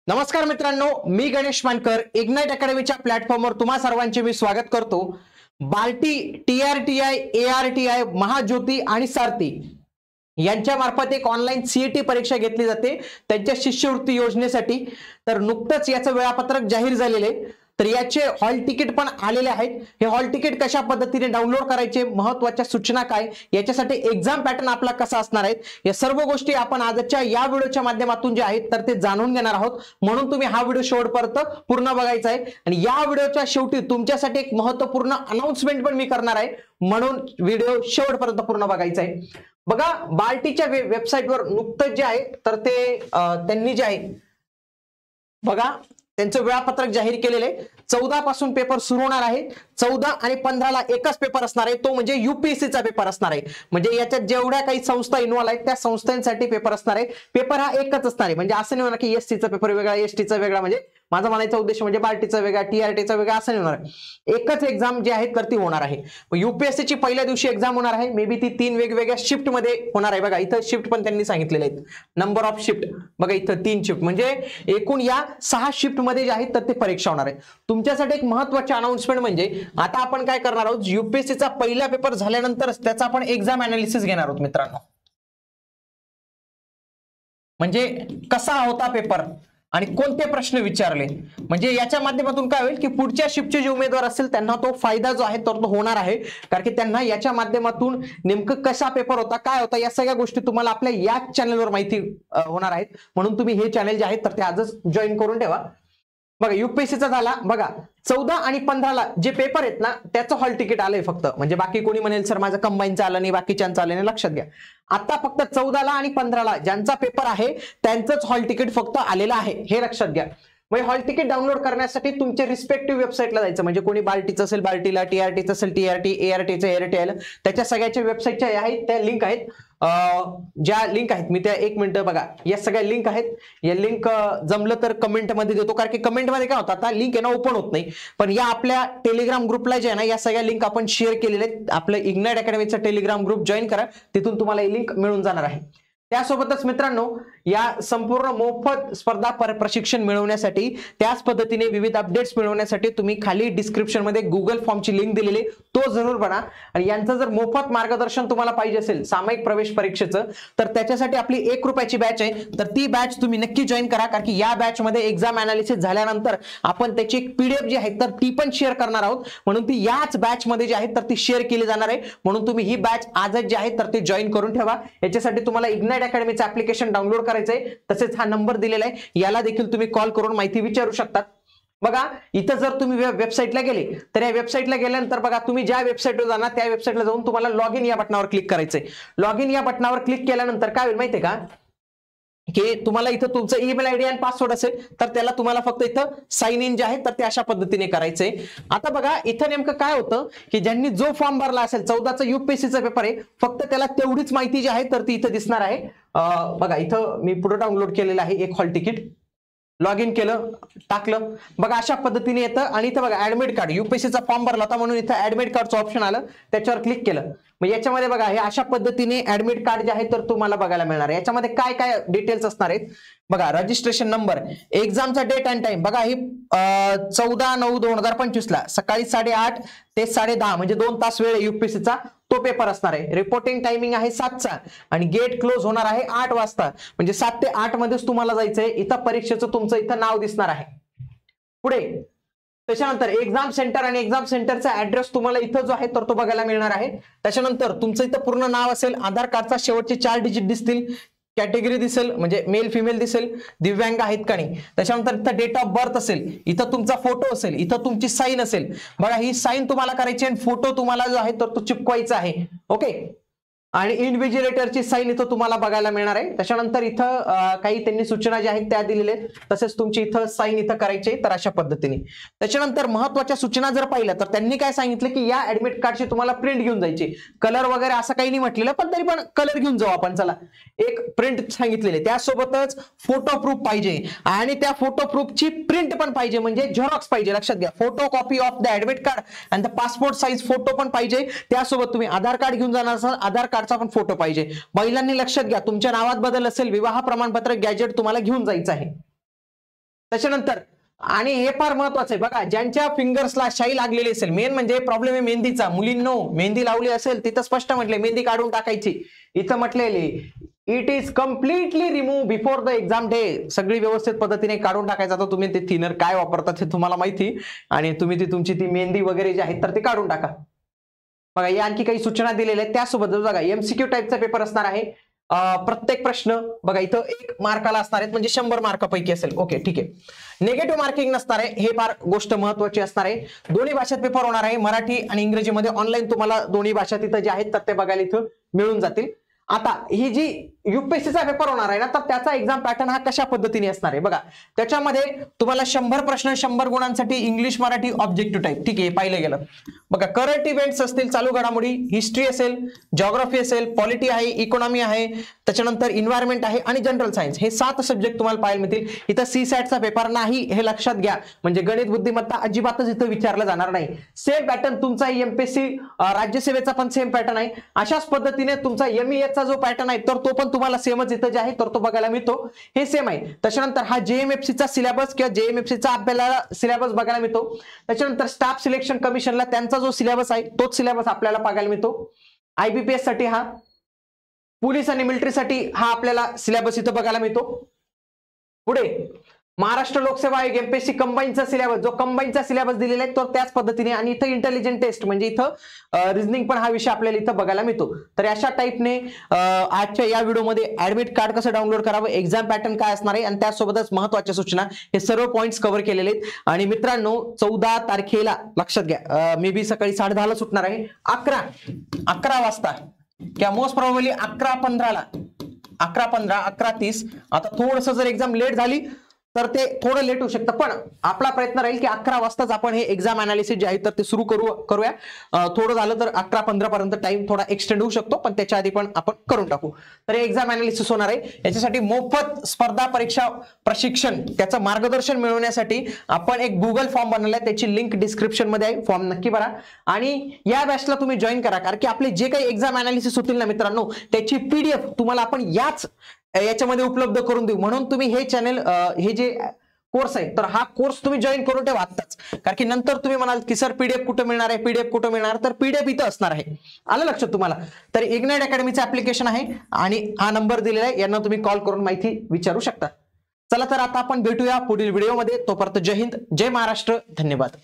नमस्कार मित्रांनो, मी गणेश मानकर इग्नाइट अकॅडमीच्या प्लॅटफॉर्मवर तुम्हा सर्वांचे मी स्वागत करतो। बार्टी, टीआरटीआय, एआरटीआय, महाज्योती आणि सारथी यांच्या मार्फत एक ऑनलाइन सीईटी परीक्षा घेतली जाते त्यांच्या शिष्यवृत्ती योजनेसाठी। तर नुकतंच याचं वेळापत्रक जाहीर झालेले, तर याचे हॉल तिकीट पण आलेले आहेत। हे हॉल तिकीट कशा पद्धतीने डाउनलोड करायचे, महत्त्वाच्या सूचना काय, याच्यासाठी एग्जाम पॅटर्न आपला कसा असणार आहे, या सर्व गोष्टी आपण आजच्या या व्हिडिओच्या माध्यमातून जे आहेत तर ते जाणून घेणार आहोत। म्हणून तुम्ही हा व्हिडिओ शेवटपर्यंत पूर्ण बघायचा आहे आणि या व्हिडिओच्या शेवटी तुमच्यासाठी एक महत्त्वपूर्ण अनाउन्समेंट पण मी करणार आहे, म्हणून व्हिडिओ शेवटपर्यंत पूर्ण बघायचा आहे। बघा, बार्टीच्या वेबसाईटवर नुकतंच जे आहे तर ते त्यांनी जे आहे बघा त्यांचं वेळापत्रक जाहीर केलेले 14 पासून पेपर सुरू होणार आहे। 14 आणि 15 ला एकच पेपर असणार आहे, तो म्हणजे यूपीएससीचा पेपर असणार आहे। म्हणजे याच्यात जेवढ्या काही संस्था इन्व्हॉल्व आहेत त्या संस्थांसाठी पेपर असणार आहे। पेपर हा एकच असणार आहे, म्हणजे असं नाही होणार की एसटीचा पेपर वेगळा, एसटीचा वेगळा, म्हणजे माझा म्हणायचा उद्देश म्हणजे बार्टीचा वेगळा, टीआरटीचा वेगळा असं नाही होणार आहे। एकच एक्झाम जी आहे तर ती होणार आहे। यूपीएससीची पहिल्या दिवशी एक्झाम होणार आहे, मे बी ती 3 वेगवेगळ्या शिफ्ट मध्ये होणार आहे। बघा इथं शिफ्ट पण त्यांनी सांगितलेले आहेत, नंबर ऑफ शिफ्ट बघा इथं 3 शिफ्ट, म्हणजे एकूण या 6 शिफ्ट मध्ये जे आहेत तर ते परीक्षा होणार आहे। तुमच्यासाठी एक महत्त्वाची अनाउन्समेंट म्हणजे आता आपण काय करणार आहोत, यूपीएससीचा पहिला पेपर झाल्यानंतर त्याचा आपण एक्झाम अनालिसिस घेणार आहोत मित्रांनो। म्हणजे कसा होता पेपर आणि कोणते प्रश्न विचारले, म्हणजे याच्या माध्यमातून काय होईल की पुढच्या शिफ्टचे जे उमेदवार असतील त्यांना तो फायदा जो आहे तो होणार आहे, कारण की त्यांना याच्या माध्यमातून नेमकं कसा पेपर होता, काय होता, या सगळ्या गोष्टी तुम्हाला आपल्या या चॅनलवर माहिती होणार आहेत। म्हणून तुम्ही हे चॅनल जे आहे तर ते आजच जॉईन करून ठेवा। बघा यूपीएससीचा झाला, बघा 14 आणि 15 ला जे पेपर आहेत ना त्याचं हॉल तिकीट आलंय फक्त, म्हणजे बाकी कोणी म्हणेल सर माझं कंबाईनचं आलं नाही, बाकीच्यांचं आलं नाही, लक्षात घ्या आता फक्त 14 ला आणि 15 ला ज्यांचा पेपर आहे त्यांचंच हॉल तिकीट फक्त आलेलं आहे, हे लक्षात घ्या। मग हॉल तिकीट डाउनलोड करण्यासाठी तुमच्या रिस्पेक्टिव्ह वेबसाईटला जायचं, म्हणजे कोणी बार्टीचं असेल बार्टीला, टीआरटीचं असेल टीआरटी, एआरटीचं एआरटीआयला, त्याच्या सगळ्याच्या वेबसाईटच्या आहेत त्या लिंक आहेत, ज्या लिंक आहेत मी त्या 1 मिनिट बघा या सगळ्या लिंक आहेत। या लिंक जमलं तर कमेंट मध्ये देतो, कारण की कमेंट मध्ये काय होतं आता लिंक आहे ना ओपन होत नाही, पण या आपल्या टेलिग्राम ग्रुपला जे आहे ना या सगळ्या लिंक आपण शेअर केलेले आहेत। आपलं इग्नाइट अकॅडमीचा टेलिग्राम ग्रुप जॉईन करा, तिथून तुम्हाला ही लिंक मिळून जाणार आहे। त्यासोबतच मित्रांनो, या संपूर्ण मोफत स्पर्धा प्रशिक्षण मिळवण्यासाठी, त्याच पद्धतीने विविध अपडेट्स मिळवण्यासाठी तुम्ही खाली डिस्क्रिप्शन मध्ये गुगल फॉर्मची लिंक दिलेली, तो जरूर बघा। आणि यांचं जर मोफत मार्गदर्शन तुम्हाला पाहिजे असेल सामायिक प्रवेश परीक्षेचं, तर त्याच्यासाठी आपली 1 रुपयाची बॅच आहे, तर ती बॅच तुम्ही नक्की जॉईन करा, कारण की या बॅच मध्ये एक्झाम अनालिसिस झाल्यानंतर आपण त्याची एक पीडीएफ जी आहे तर ती पण शेअर करणार आहोत, म्हणून ती याच बॅच मध्ये जी आहे तर ती शेअर केली जाणार आहे। म्हणून तुम्ही ही बॅच आजच जी आहे तर ती जॉईन करून ठेवा। याच्यासाठी तुम्हाला इग्नाइट अकॅडमीचं ऍप्लिकेशन डाउनलोड करायचंय, तसेच हा नंबर दिलेला आहे, याला देखील तुम्ही कॉल करून माहिती विचारू शकता। बघा इथं जर तुम्ही वेबसाईटला गेले तर या वेबसाईटला गेल्यानंतर बघा तुम्ही ज्या वेबसाईटवर जाणार त्या वेबसाईटला जाऊन तुम्हाला लॉग इन या बटनावर क्लिक करायचंय। लॉग इन या बटनावर क्लिक केल्यानंतर काय होईल माहितीये का, की तुम्हाला इथं तुमचं ईमेल आयडी आणि पासवर्ड असेल तर त्याला तुम्हाला फक्त इथं साइन इन जे आहे तर ते अशा पद्धतीने करायचंय। आता बघा इथं नेमकं काय होतं की ज्यांनी जो फॉर्म भरला असेल 14चा यूपीएससीचा पेपर आहे, फक्त त्याला तेवढीच माहिती जी आहे तर ती इथं दिसणार आहे। बघा इथं मी पुढे डाउनलोड केलेलं आहे एक हॉल तिकीट, लॉग इन केलं, टाकलं, बघा अशा पद्धतीने येतं। आणि इथं बघा ऍडमिट कार्ड, यूपीएससीचा फॉर्म भरला होता म्हणून इथं ऍडमिट कार्डचं ऑप्शन आलं, त्याच्यावर क्लिक केलं। मग याच्यामध्ये बघा हे अशा पद्धतीने ऍडमिट कार्ड जे आहे तर तुम्हाला बघायला मिळणार आहे। याच्यामध्ये काय काय डिटेल्स असणार आहेत बघा, रजिस्ट्रेशन नंबर, एक्झामचा डेट अँड टाइम, बघा ही 14/9/2025 ला सकाळी 8:30 ते 10:30 म्हणजे 2 तास वेळ यूपीएससीचा तो पेपर असणार आहे। रिपोर्टिंग टायमिंग आहे 7चा आणि गेट क्लोज होणार आहे 8 वाजता, म्हणजे 7 ते 8 मध्येच तुम्हाला जायचंय। इथं परीक्षेचं तुमचं इथं नाव दिसणार आहे। पुढे त्याच्यानंतर एक्झाम सेंटर आणि एक्झाम सेंटरचा ऍड्रेस तुम्हाला इथं जो आहे तर तो बघायला मिळणार आहे। त्याच्यानंतर तुमचं इथं पूर्ण नाव असेल, आधार कार्डचा शेवटचे 4 डिजिट दिसतील, कॅटेगरी दिसेल म्हणजे मेल फिमेल दिसेल, दिव्यांग आहेत का नाही, त्याच्यानंतर इथं डेट ऑफ बर्थ असेल, इथं तुमचा फोटो असेल, इथं तुमची साईन असेल, बघा ही साईन तुम्हाला करायची आणि फोटो तुम्हाला जो आहे तर तो चिपकवायचा आहे, ओके। आणि इन्व्हिजिलेटरची साईन इथं तुम्हाला बघायला मिळणार आहे। त्याच्यानंतर इथं काही त्यांनी सूचना ज्या आहेत त्या दिलेल्या आहेत, तसेच तुमची इथं साईन इथं करायची आहे, तर अशा पद्धतीने। त्याच्यानंतर महत्त्वाच्या सूचना जर पाहिल्या तर त्यांनी काय सांगितलं की या ऍडमिट कार्डची तुम्हाला प्रिंट घेऊन जायची, कलर वगैरे असं काही नाही म्हटलेलं, पण तरी पण कलर घेऊन जाऊ आपण, चला एक प्रिंट सांगितलेली, त्यासोबतच फोटो प्रूफ पाहिजे आणि त्या फोटो प्रूफची प्रिंट पण पाहिजे, म्हणजे झेरॉक्स पाहिजे, लक्षात घ्या, photo copy of the admit card and the passport size photo पण पाहिजे। त्यासोबत तुम्ही आधार कार्ड घेऊन जाणार असाल, आधार कार्डचा पण फोटो पाहिजे। महिलांनी लक्षात घ्या, तुमच्या नावात बदल असेल, विवाह प्रमाणपत्र, गॅजेट तुम्हाला घेऊन जायचं आहे। त्याच्यानंतर आणि हे फार महत्वाचं आहे बघा, ज्यांच्या फिंगर्सला शाई लागलेली असेल, मेन म्हणजे प्रॉब्लेम आहे मेहंदीचा, मुलींनो मेहंदी लावली असेल तिथं स्पष्ट म्हटले मेहंदी काढून टाकायची, इथं म्हटलेले it is completely remove before the exam day, सगळी व्यवस्थित पद्धतीने काढून टाकायचा. तर तुम्ही ते थिनर काय वापरतात हे तुम्हाला माहिती, आणि तुम्ही ती तुमची ती मेहंदी वगैरे जे आहेत तर ते काढून टाका. बघा या आणखी काही सूचना दिलेल्या आहेत. त्यासोबत बघा एमसीक्यू टाईपचा पेपर असणार आहे. प्रत्येक प्रश्न बघा इथं 1 मार्काला असणार आहेत, म्हणजे 100 मार्कापैकी असेल. ओके ठीक आहे. निगेटिव्ह मार्किंग नसणार आहे, हे फार गोष्ट महत्वाची असणार आहे. दोन्ही भाषेत पेपर होणार आहे, मराठी आणि इंग्रजीमध्ये. ऑनलाईन तुम्हाला दोन्ही भाषा तिथं जे आहेत तर ते बघायला इथं मिळून जातील. आता ही जी युपीएससीचा पेपर होणार आहे ना, तर त्याचा एक्झाम पॅटर्न हा कशा पद्धतीने असणार आहे बघा. त्याच्यामध्ये तुम्हाला 100 प्रश्न 100 गुणांसाठी इंग्लिश मराठी ऑब्जेक्टिव्ह टाईप. ठीक आहे, पाहिलं गेलं बघा. करंट इव्हेंट्स असतील, चालू घडामोडी, हिस्ट्री असेल, जिओग्राफी असेल, पॉलिटी आहे, इकॉनॉमी आहे, त्याच्यानंतर इन्व्हायरमेंट आहे आणि जनरल सायन्स, हे 7 सब्जेक्ट तुम्हाला पाहायला मिळतील. इथं सीसॅटचा पेपर नाही हे लक्षात घ्या, म्हणजे गणित बुद्धिमत्ता अजिबातच इथं विचारलं जाणार नाही. सेम पॅटर्न तुमचा एमपीएससी राज्यसेवेचा पण सेम पॅटर्न आहे. अशाच पद्धतीने तुमचा एमईएचा जो पॅटर्न आहे तर तो पण तुम्हाला सेमच इथं जे आहे तर तो बघायला मिळतो, हे सेम आहे. त्याच्यानंतर हा जेएमएफसीचा सिलेबस किंवा जेएमएफसीचा आपल्याला सिलेबस बघायला मिळतो. त्याच्यानंतर स्टाफ सिलेक्शन कमिशनला त्यांचा जो सिलेबस आहे तोच सिलेबस आपल्याला बघायला मिळतो. आयबीपीएस साठी हा, पोलीस आणि मिलिटरीसाठी हा आपल्याला सिलेबस इथं बघायला मिळतो. पुढे महाराष्ट्र लोकसेवा आयोग एमपीएससी कंबाईनचा सिलेबस, जो कंबाईनचा सिलेबस दिलेला आहे तो त्याच पद्धतीने, आणि इथं इंटेलिजंट टेस्ट म्हणजे इथं रिझनिंग पण हा विषय आपल्याला इथं बघायला मिळतो. तर अशा टाईपने आजच्या या व्हिडिओमध्ये ऍडमिट कार्ड कसं डाउनलोड करावं, एक्झाम पॅटर्न काय असणार आहे, आणि त्यासोबतच महत्वाच्या सूचना, हे सर्व पॉइंट्स कव्हर केलेले आहेत. आणि मित्रांनो 14 तारखेला लक्षात घ्या, मे बी सकाळी 10:30ला सुटणार आहे, 11 वाजता किंवा मोस्ट प्रॉबेबली 11:15ला, 11:15, 11:30. आता थोडंसं जर एक्झाम लेट झाली तर ते थोडं लेट होऊ शकतं, पण आपला प्रयत्न राहील की 11 वाजताच आपण हे एक्झाम अनालिसिस जे आहे तर ते सुरू करूया. थोडं झालं तर 11:15 पर्यंत टाइम थोडा एक्सटेंड होऊ शकतो, पण त्याच्या आधी पण आपण करून टाकू. तर हे एक्झाम अनालिसिस होणार आहे. याच्यासाठी मोफत स्पर्धा परीक्षा प्रशिक्षण, त्याचं मार्गदर्शन मिळवण्यासाठी आपण एक गुगल फॉर्म बनवलाय, त्याची लिंक डिस्क्रिप्शन मध्ये आहे, फॉर्म नक्की भरा आणि या बॅचला तुम्ही जॉईन करा. कारण की आपले जे काही एक्झाम अनालिसिस होतील ना मित्रांनो, त्याची पीडीएफ तुम्हाला आपण याच्यामध्ये उपलब्ध करून देऊ. म्हणून तुम्ही हे चॅनल, हे जे कोर्स आहे तर हा कोर्स तुम्ही जॉईन करून ठेवा आत्ताच, कारण की नंतर तुम्ही म्हणाल की सर पीडीएफ कुठं मिळणार आहे, पीडीएफ कुठं मिळणार, तर पीडीएफ इथं असणार आहे. आलं लक्षात तुम्हाला. तर इग्नाइट अकॅडमीचं ऍप्लिकेशन आहे आणि हा नंबर दिलेला आहे, यांना तुम्ही कॉल करून माहिती विचारू शकता. चला तर आता आपण भेटूया पुढील व्हिडिओमध्ये. तोपर्यंत जय हिंद, जय महाराष्ट्र, धन्यवाद.